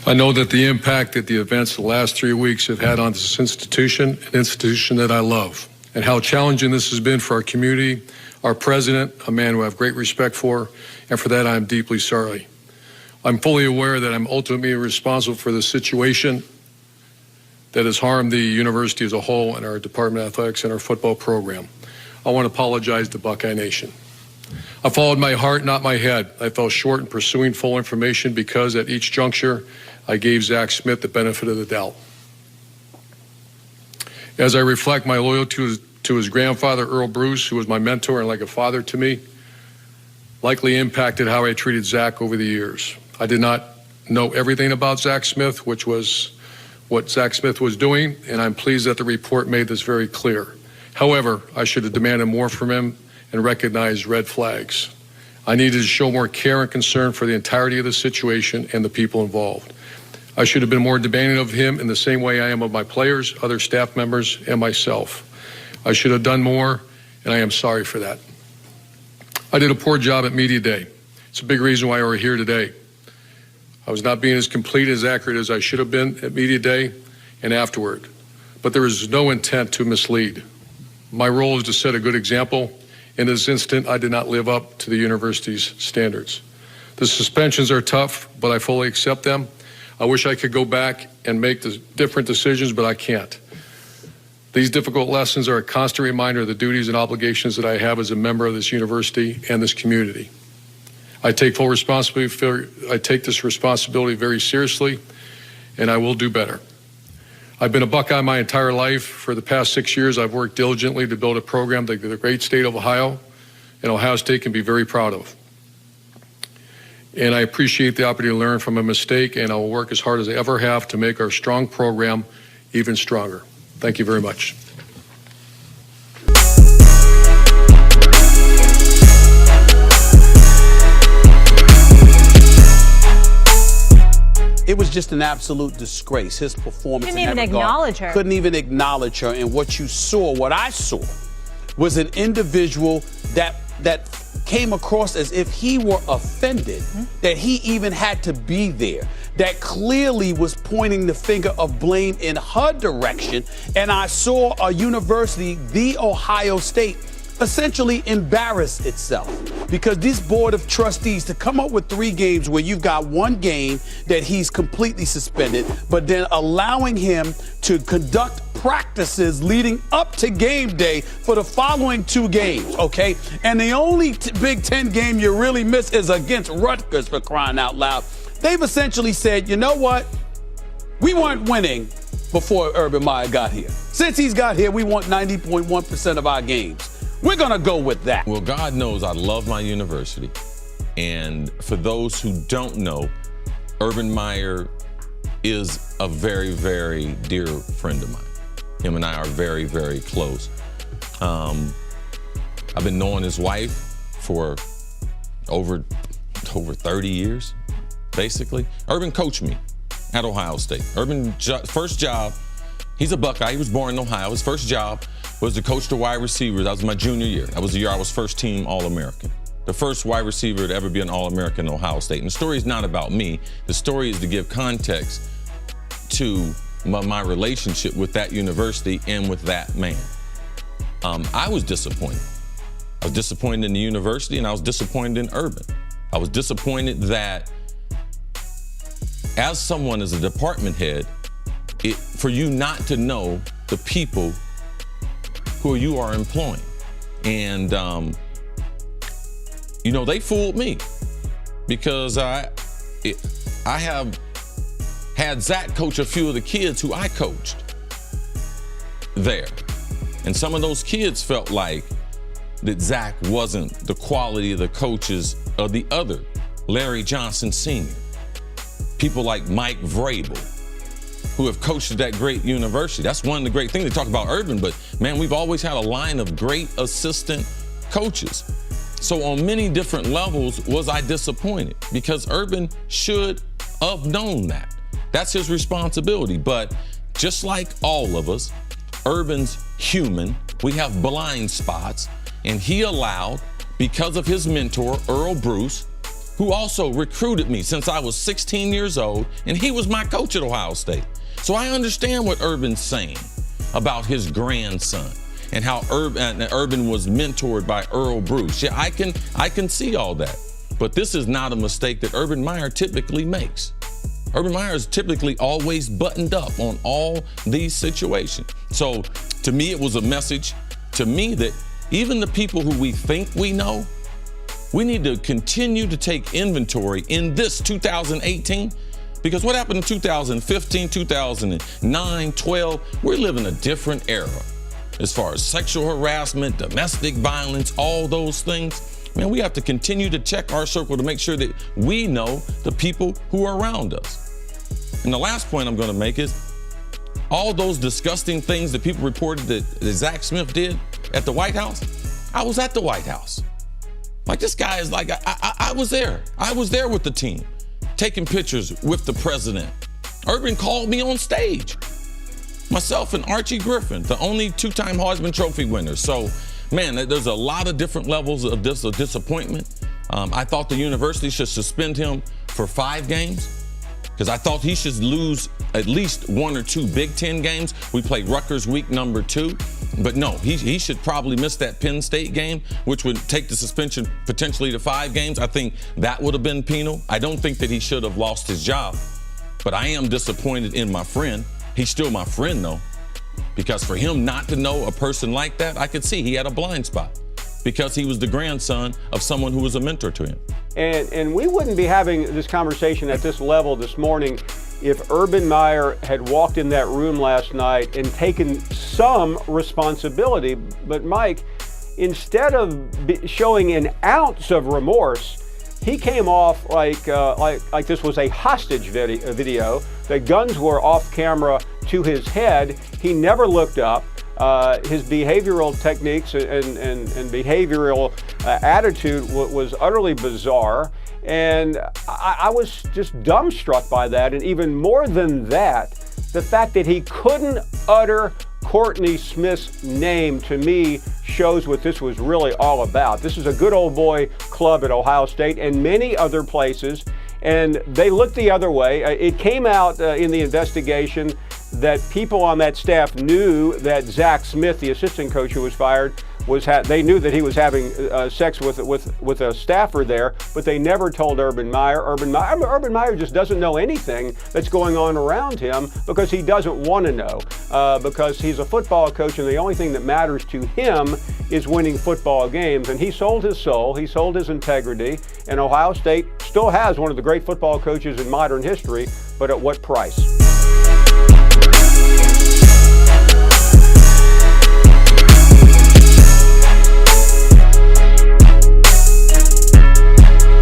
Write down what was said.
I know that the impact that the events of the last 3 weeks have had on this institution, an institution that I love, and how challenging this has been for our community, our president, a man who I have great respect for, and for that I am deeply sorry. I'm fully aware that I'm ultimately responsible for the situation that has harmed the university as a whole and our Department of Athletics and our football program. I want to apologize to Buckeye Nation. I followed my heart, not my head. I fell short in pursuing full information because at each juncture, I gave Zach Smith the benefit of the doubt. As I reflect my loyalty to his grandfather, Earl Bruce, who was my mentor and like a father to me, likely impacted how I treated Zach over the years. I did not know everything about Zach Smith, which was what Zach Smith was doing, and I'm pleased that the report made this very clear. However, I should have demanded more from him and recognized red flags. I needed to show more care and concern for the entirety of the situation and the people involved. I should have been more demanding of him in the same way I am of my players, other staff members, and myself. I should have done more, and I am sorry for that. I did a poor job at Media Day. It's a big reason why we're here today. I was not being as complete, as accurate as I should have been at Media Day and afterward, but there is no intent to mislead. My role is to set a good example. In this instant, I did not live up to the university's standards. The suspensions are tough, but I fully accept them. I wish I could go back and make the different decisions, but I can't. These difficult lessons are a constant reminder of the duties and obligations that I have as a member of this university and this community. I take this responsibility very seriously, and I will do better. I've been a Buckeye my entire life. For the past 6 years, I've worked diligently to build a program that the great state of Ohio and Ohio State can be very proud of. And I appreciate the opportunity to learn from a mistake, and I will work as hard as I ever have to make our strong program even stronger. Thank you very much. It was just an absolute disgrace. His performance couldn't even acknowledge her. Couldn't even acknowledge her. And what you saw, what I saw, was an individual that came across as if he were offended that he even had to be there, that clearly was pointing the finger of blame in her direction. And I saw a university, the Ohio State, essentially embarrass itself, because this board of trustees, to come up with 3 games where you've got 1 game that he's completely suspended, but then allowing him to conduct practices leading up to game day for the following 2 games, okay? And the only Big Ten game you really miss is against Rutgers, for crying out loud. They've essentially said, you know what? We weren't winning before Urban Meyer got here. Since he's got here, we want 90.1% of our games. We're going to go with that. Well, God knows I love my university. And for those who don't know, Urban Meyer is a very, very dear friend of mine. Him and I are very, very close. I've been knowing his wife for over 30 years, basically. Urban coached me at Ohio State. Urban, first job, he's a Buckeye. He was born in Ohio. His first job was to coach the wide receivers. That was my junior year. That was the year I was first team All-American. The first wide receiver to ever be an All-American in Ohio State. And the story is not about me. The story is to give context to my relationship with that university and with that man. I was disappointed. I was disappointed in the university, and I was disappointed in Urban. I was disappointed that as someone, as a department head, for you not to know the people who you are employing. And, you know, they fooled me, because I have had Zach coach a few of the kids who I coached there. And some of those kids felt like that Zach wasn't the quality of the coaches of the other, Larry Johnson Sr., people like Mike Vrabel, who have coached at that great university. That's one of the great things. They talk about Urban, but man, we've always had a line of great assistant coaches. So on many different levels was I disappointed, because Urban should have known that. That's his responsibility. But just like all of us, Urban's human. We have blind spots, and he allowed because of his mentor, Earl Bruce, who also recruited me since I was 16 years old, and he was my coach at Ohio State. So I understand what Urban's saying about his grandson and how Urban was mentored by Earl Bruce. Yeah, I can see all that. But this is not a mistake that Urban Meyer typically makes. Urban Meyer is typically always buttoned up on all these situations. So to me, it was a message to me that even the people who we think we know, we need to continue to take inventory in this 2018, because what happened in 2015, 2009, 12, we're living a different era as far as sexual harassment, domestic violence, all those things. Man, we have to continue to check our circle to make sure that we know the people who are around us. And the last point I'm going to make is all those disgusting things that people reported that Zach Smith did at the White House. I was at the White House. Like, this guy is like, I was there. I was there with the team, taking pictures with the president. Urban called me on stage. Myself and Archie Griffin, the only two-time Heisman Trophy winners. So, man, there's a lot of different levels of disappointment. I thought the university should suspend him for 5 games because I thought he should lose at least 1 or 2 Big Ten games. We play Rutgers week number 2. But no, he should probably miss that Penn State game, which would take the suspension potentially to 5 games. I think that would have been penal. I don't think that he should have lost his job. But I am disappointed in my friend. He's still my friend, though, because for him not to know a person like that, I could see he had a blind spot because he was the grandson of someone who was a mentor to him. And we wouldn't be having this conversation at this level this morning if Urban Meyer had walked in that room last night and taken some responsibility. But Mike, instead of showing an ounce of remorse, he came off like this was a hostage video. The guns were off camera to his head. He never looked up. His behavioral techniques and behavioral attitude was utterly bizarre. And I was just dumbstruck by that. And even more than that, the fact that he couldn't utter Courtney Smith's name, to me, shows what this was really all about. This is a good old boy club at Ohio State and many other places, and they looked the other way. It came out in the investigation that people on that staff knew that Zach Smith, the assistant coach who was fired, they knew that he was having sex with a staffer there, but they never told Urban Meyer. Urban Meyer just doesn't know anything that's going on around him because he doesn't want to know, because he's a football coach and the only thing that matters to him is winning football games. And he sold his soul, he sold his integrity, and Ohio State still has one of the great football coaches in modern history, but at what price?